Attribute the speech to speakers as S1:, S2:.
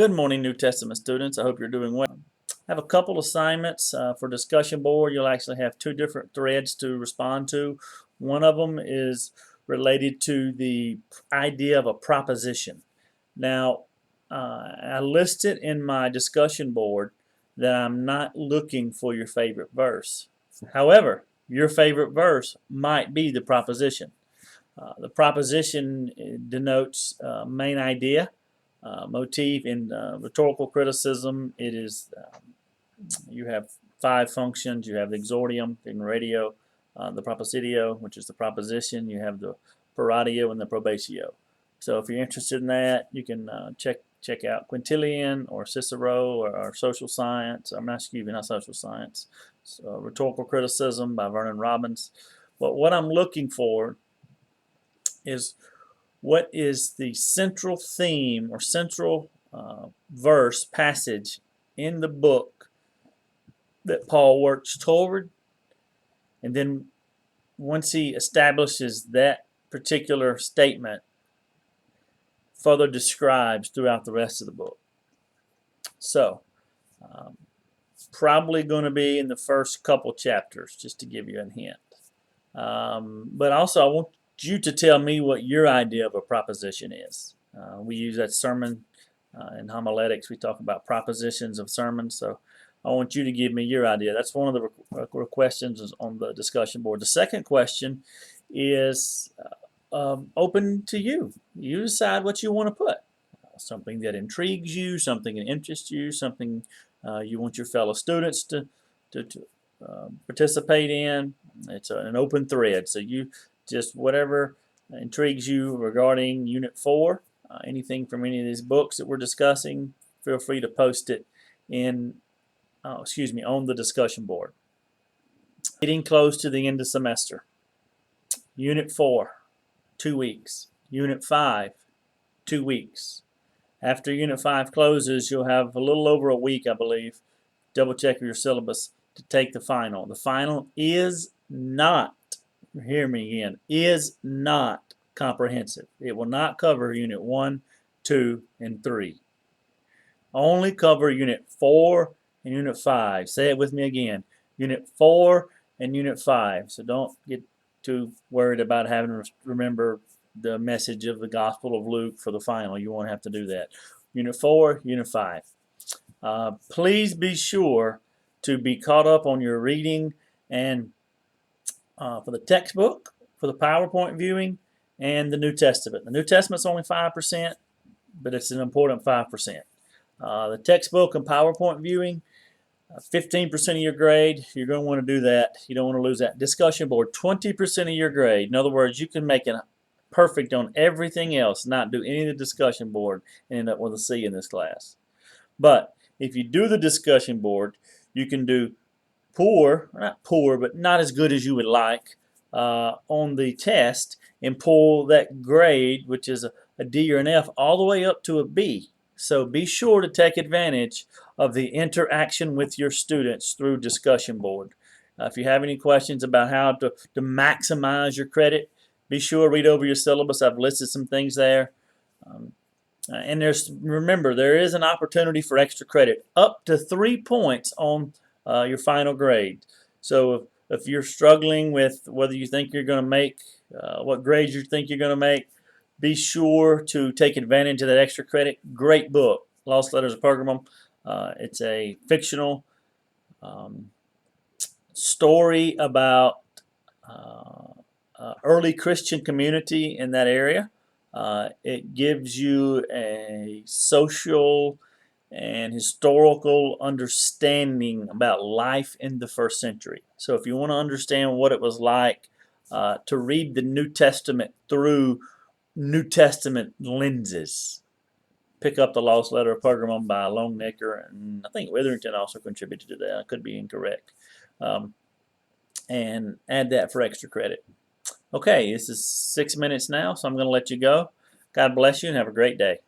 S1: Good morning, New Testament students. I hope you're doing well. I have a couple assignments for discussion board. You'll actually have two different threads to respond to. One of them is related to the idea of a proposition. Now, I listed in my discussion board that I'm not looking for your favorite verse. However, your favorite verse might be the proposition. The proposition denotes main idea, motif. In rhetorical criticism, it is you have five functions. You have the exordium, the ratio, the propositio, which is the proposition. You have the paratio and the probatio. So if you're interested in that, you can check out Quintilian or Cicero or Social Science. I'm not Social Science. So, Rhetorical Criticism by Vernon Robbins. But what I'm looking for is what is the central theme or central verse passage in the book that Paul works toward, and then once he establishes that particular statement, further describes throughout the rest of the book. So probably going to be in the first couple chapters, just to give you a hint. But also I want you to tell me what your idea of a proposition is. We use that sermon in homiletics. We talk about propositions of sermons. So I want you to give me your idea. That's one of the questions on the discussion board. The second question is open to you. You decide what you want to put. Something that intrigues you, something that interests you, something you want your fellow students to participate in. It's an open thread. So you just whatever intrigues you regarding Unit 4, anything from any of these books that we're discussing, feel free to post it in, on the discussion board. Getting close to the end of semester. Unit 4, 2 weeks. Unit 5, 2 weeks. After Unit 5 closes, you'll have a little over a week, I believe. Double check your syllabus to take the final. The final is not, hear me again, is not comprehensive. It will not cover Unit 1, 2, and 3. Only cover Unit 4 and Unit 5. Say it with me again. Unit 4 and Unit 5. So don't get too worried about having to remember the message of the Gospel of Luke for the final. You won't have to do that. Unit 4, Unit 5. Please be sure to be caught up on your reading and for the textbook, for the PowerPoint viewing, and the New Testament. The New Testament's only 5%, but it's an important 5%. The textbook and PowerPoint viewing, 15% of your grade, you're going to want to do that. You don't want to lose that. Discussion board, 20% of your grade. In other words, you can make it perfect on everything else, not do any of the discussion board, and end up with a C in this class. But if you do the discussion board, you can do not poor, but not as good as you would like on the test, and pull that grade, which is a D or an F, all the way up to a B. So be sure to take advantage of the interaction with your students through discussion board. If you have any questions about how to maximize your credit, be sure to read over your syllabus. I've listed some things there. And remember, there is an opportunity for extra credit, up to 3 points on your final grade. So if you're struggling with whether you think you're going to make, what grades you think you're going to make, be sure to take advantage of that extra credit. Great book, Lost Letters of Pergamum. It's a fictional story about early Christian community in that area. It gives you a social and historical understanding about life in the first century. So if you want to understand what it was like to read the New Testament through New Testament lenses, pick up the Lost Letter of Pergamum by Longnecker, and I think Witherington also contributed to that. I could be incorrect. And add that for extra credit. Okay, this is 6 minutes now, so I'm going to let you go. God bless you and have a great day.